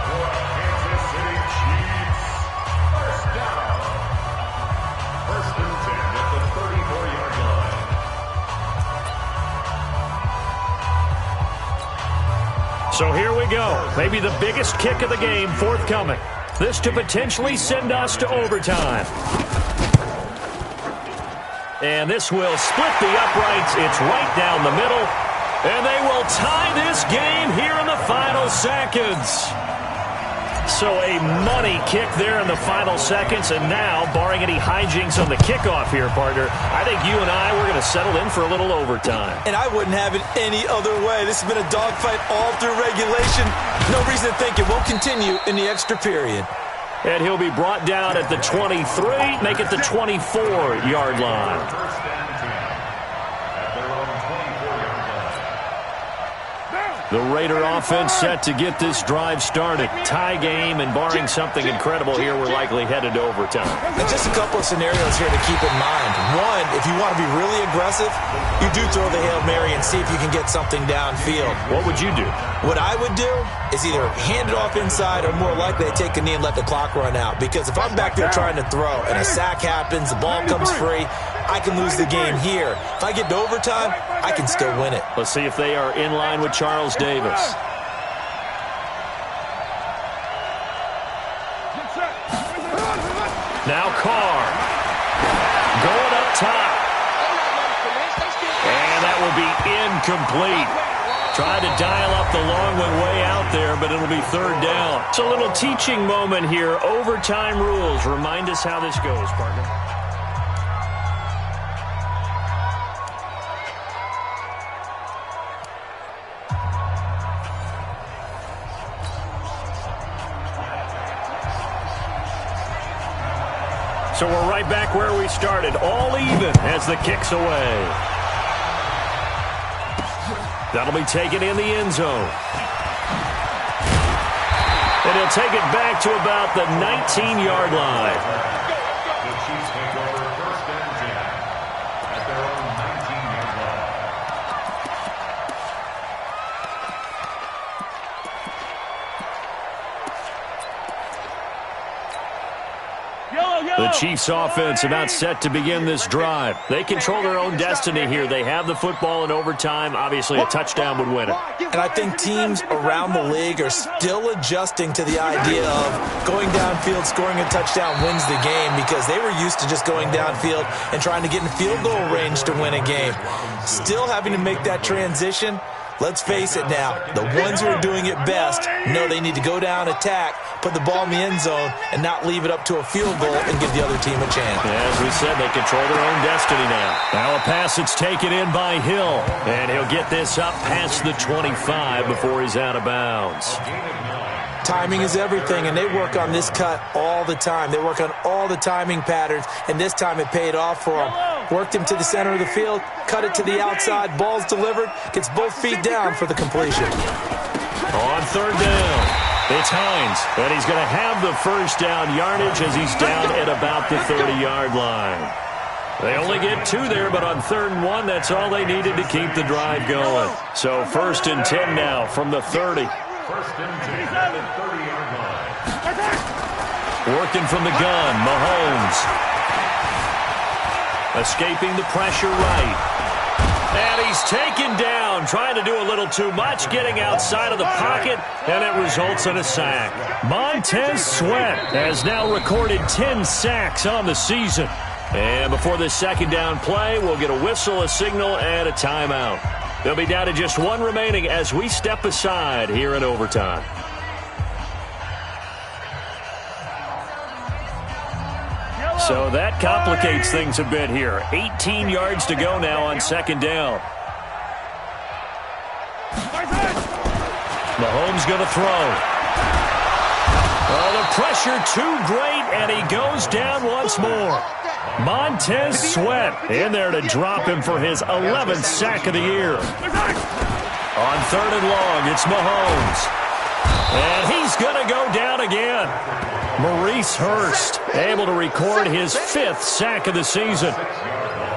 [SPEAKER 1] So here we go. Maybe the biggest kick of the game forthcoming. This to potentially send us to overtime. And this will split the uprights. It's right down the middle. And they will tie this game here in the final seconds. So a money kick there in the final seconds. And now, barring any hijinks on the kickoff here, partner, I think you and I, we're going to settle in for a little overtime.
[SPEAKER 2] And I wouldn't have it any other way. This has been a dogfight all through regulation. No reason to think it won't continue in the extra period.
[SPEAKER 1] And he'll be brought down at the 23, make it the 24-yard line. The Raider offense set to get this drive started. Tie game, and barring something incredible here, we're likely headed to overtime.
[SPEAKER 2] And just a couple of scenarios here to keep in mind. One, if you want to be really aggressive, you do throw the Hail Mary and see if you can get something downfield.
[SPEAKER 1] What would you do?
[SPEAKER 2] What I would do is either hand it off inside or more likely I take a knee and let the clock run out. Because if I'm back there trying to throw and a sack happens, the ball comes free, I can lose the game here. If I get to overtime, I can still win it.
[SPEAKER 1] Let's see if they are in line with Charles Davis. Now Carr. Going up top. And that will be incomplete. Tried to dial up the long one way out there, but it'll be third down. It's a little teaching moment here. Overtime rules. Remind us how this goes, partner. So we're right back where we started, all even as the kick's away. That'll be taken in the end zone. And he'll take it back to about the 19-yard line.
[SPEAKER 3] The Chiefs take over first and 10 at their own 19-yard line.
[SPEAKER 5] Yellow!
[SPEAKER 1] The Chiefs offense about set to begin this drive. They control their own destiny here. They have the football in overtime. Obviously, a touchdown would win it.
[SPEAKER 2] And I think teams around the league are still adjusting to the idea of going downfield, scoring a touchdown wins the game, because they were used to just going downfield and trying to get in field goal range to win a game. Still having to make that transition. Let's face it now, the ones who are doing it best know they need to go down, attack, put the ball in the end zone, and not leave it up to a field goal and give the other team a chance.
[SPEAKER 1] As we said, they control their own destiny now. Now a pass that's taken in by Hill, and he'll get this up past the 25 before he's out of bounds.
[SPEAKER 2] Timing is everything, and they work on this cut all the time. They work on all the timing patterns, and this time it paid off for them. Worked him to the center of the field, cut it to the outside, ball's delivered, gets both feet down for the completion.
[SPEAKER 1] On third down, it's Hines, and he's going to have the first down yardage as he's down at about the 30-yard line. They only get 2 there, but on 3rd and 1, that's all they needed to keep the drive going. So 1st and 10 now from the 30.
[SPEAKER 3] 1st and 10 at the 30-yard line.
[SPEAKER 1] Working from the gun, Mahomes. Escaping the pressure right. And he's taken down, trying to do a little too much, getting outside of the pocket, and it results in a sack. Montez Sweat has now recorded 10 sacks on the season. And before this second down play, we'll get a whistle, a signal, and a timeout. They'll be down to just 1 remaining as we step aside here in overtime. So that complicates things a bit here. 18 yards to go now on 2nd down. Mahomes going to throw. Oh, the pressure too great, and he goes down once more. Montez Sweat in there to drop him for his 11th sack of the year. On 3rd and long, it's Mahomes. And he's going to go down again. Maurice Hurst able to record his 5th sack of the season.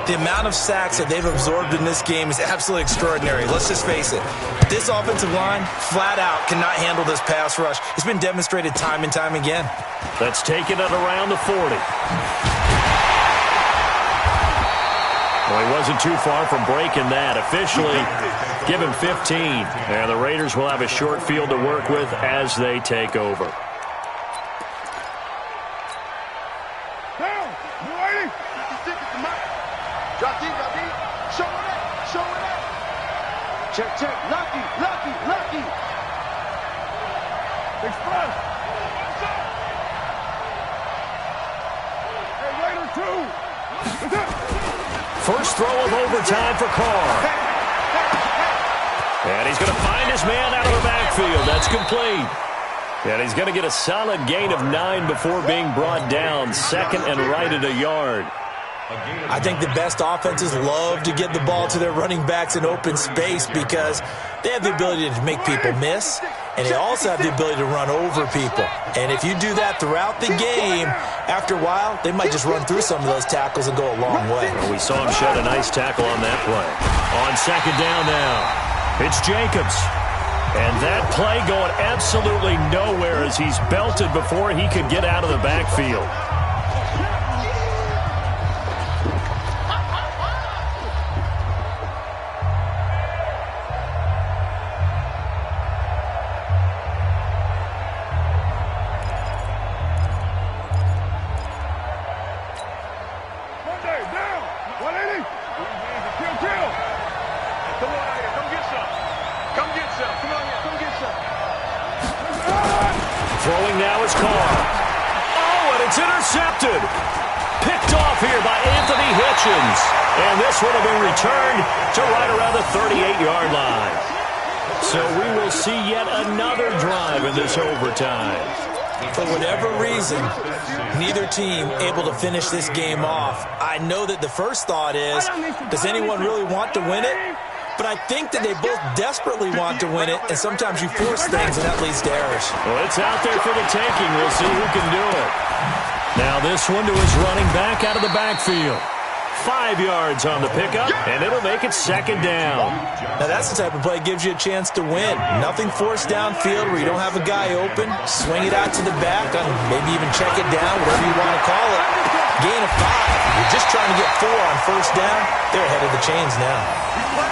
[SPEAKER 2] The amount of sacks that they've absorbed in this game is absolutely extraordinary. Let's just face it. This offensive line, flat out, cannot handle this pass rush. It's been demonstrated time and time again.
[SPEAKER 1] Let's take it at around the 40. Well, he wasn't too far from breaking that. Officially, give him 15. And the Raiders will have a short field to work with as they take over.
[SPEAKER 4] Drop deep, show it up. Check, lucky.
[SPEAKER 5] Express. Hey, Raider 2.
[SPEAKER 1] First throw of overtime for Carr. And he's going to find his man out of the backfield. That's complete. And he's going to get a solid gain of 9 before being brought down. 2nd and right at a yard.
[SPEAKER 2] I think the best offenses love to get the ball to their running backs in open space because they have the ability to make people miss, and they also have the ability to run over people. And if you do that throughout the game, after a while, they might just run through some of those tackles and go a long way.
[SPEAKER 1] Well, we saw him shed a nice tackle on that play. On 2nd down now, it's Jacobs. And that play going absolutely nowhere as he's belted before he could get out of the backfield. Throwing now is Carr. Oh, and it's intercepted. Picked off here by Anthony Hitchens. And this one will be returned to right around the 38-yard line. So we will see yet another drive in this overtime.
[SPEAKER 2] For whatever reason, neither team able to finish this game off. I know that the first thought is, does anyone really want to win it? But I think that they both desperately want to win it, and sometimes you force things, and that leads to errors.
[SPEAKER 1] Well, it's out there for the taking. We'll see who can do it. Now this one to his running back out of the backfield. 5 yards on the pickup, and it'll make it second down.
[SPEAKER 2] Now, that's the type of play that gives you a chance to win. Nothing forced downfield where you don't have a guy open. Swing it out to the back, maybe even check it down, whatever you want to call it. Gain of 5. You're just trying to get 4 on first down. They're ahead of the chains now.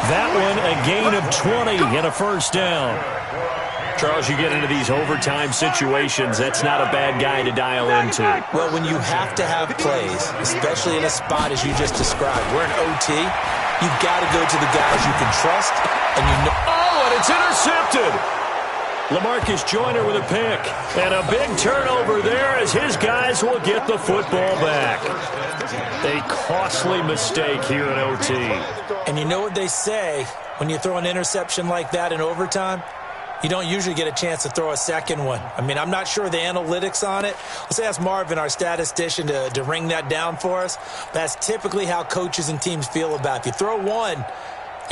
[SPEAKER 1] That one, a gain of 20 and a first down. Charles, you get into these overtime situations, that's not a bad guy to dial into.
[SPEAKER 2] Well, when you have to have plays, especially in a spot as you just described, we're in OT, you've got to go to the guys you can trust, and you know.
[SPEAKER 1] Oh, and it's intercepted. LaMarcus Joyner with a pick. And a big turnover there as his guys will get the football back. A costly mistake here in OT.
[SPEAKER 2] And you know what they say, when you throw an interception like that in overtime? You don't usually get a chance to throw a second one. I mean, I'm not sure the analytics on it. Let's ask Marvin, our statistician, to ring that down for us. That's typically how coaches and teams feel about it. If you throw one,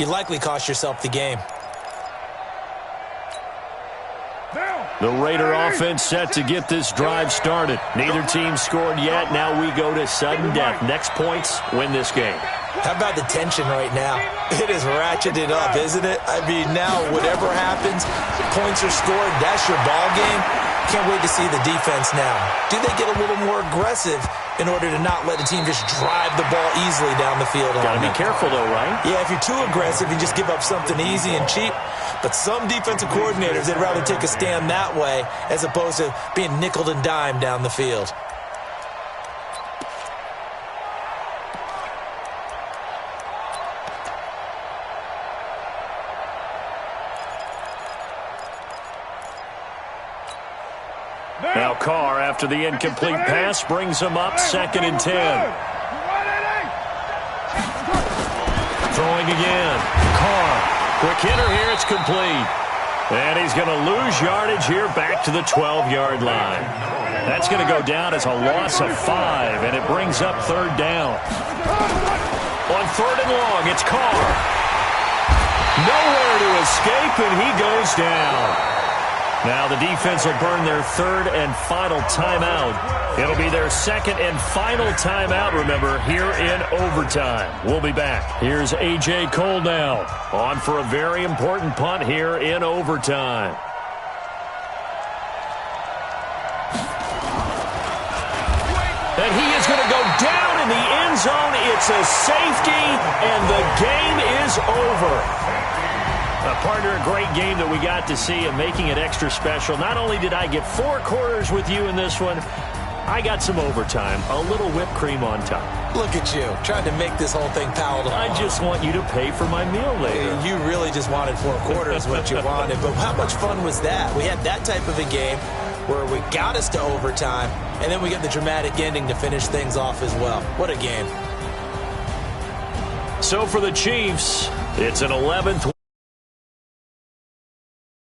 [SPEAKER 2] you likely cost yourself the game.
[SPEAKER 1] The Raider offense set to get this drive started. Neither team scored yet. Now we go to sudden death. Next points win this game.
[SPEAKER 2] How about the tension right now? It is ratcheted up, isn't it? I mean, now whatever happens, points are scored, that's your ball game. Can't wait to see the defense now. Do they get a little more aggressive in order to not let the team just drive the ball easily down the field?
[SPEAKER 1] Got to be careful, though, right?
[SPEAKER 2] Yeah, if you're too aggressive, you just give up something easy and cheap. But some defensive coordinators, they'd rather take a stand that way as opposed to being nickeled and dimed down the field.
[SPEAKER 1] Now Carr, after the incomplete pass, brings him up 2nd and 10. Throwing again. Carr. Quick hitter here. It's complete. And he's going to lose yardage here back to the 12-yard line. That's going to go down as a loss of 5, and it brings up 3rd down. On 3rd and long, it's Carr. Nowhere to escape, and he goes down. Now the defense will burn their 3rd and final timeout. It'll be their 2nd and final timeout, remember, here in overtime. We'll be back. Here's A.J. Cole now, on for a very important punt here in overtime. And he is going to go down in the end zone. It's a safety, and the game is over. Partner, a great game that we got to see and making it extra special. Not only did I get 4 quarters with you in this one, I got some overtime, a little whipped cream on top.
[SPEAKER 2] Look at you, trying to make this whole thing palatable.
[SPEAKER 1] I just want you to pay for my meal later.
[SPEAKER 2] You really just wanted 4 quarters, what you wanted. But how much fun was that? We had that type of a game where we got us to overtime, and then we get the dramatic ending to finish things off as well. What a game.
[SPEAKER 1] So for the Chiefs, it's an 11th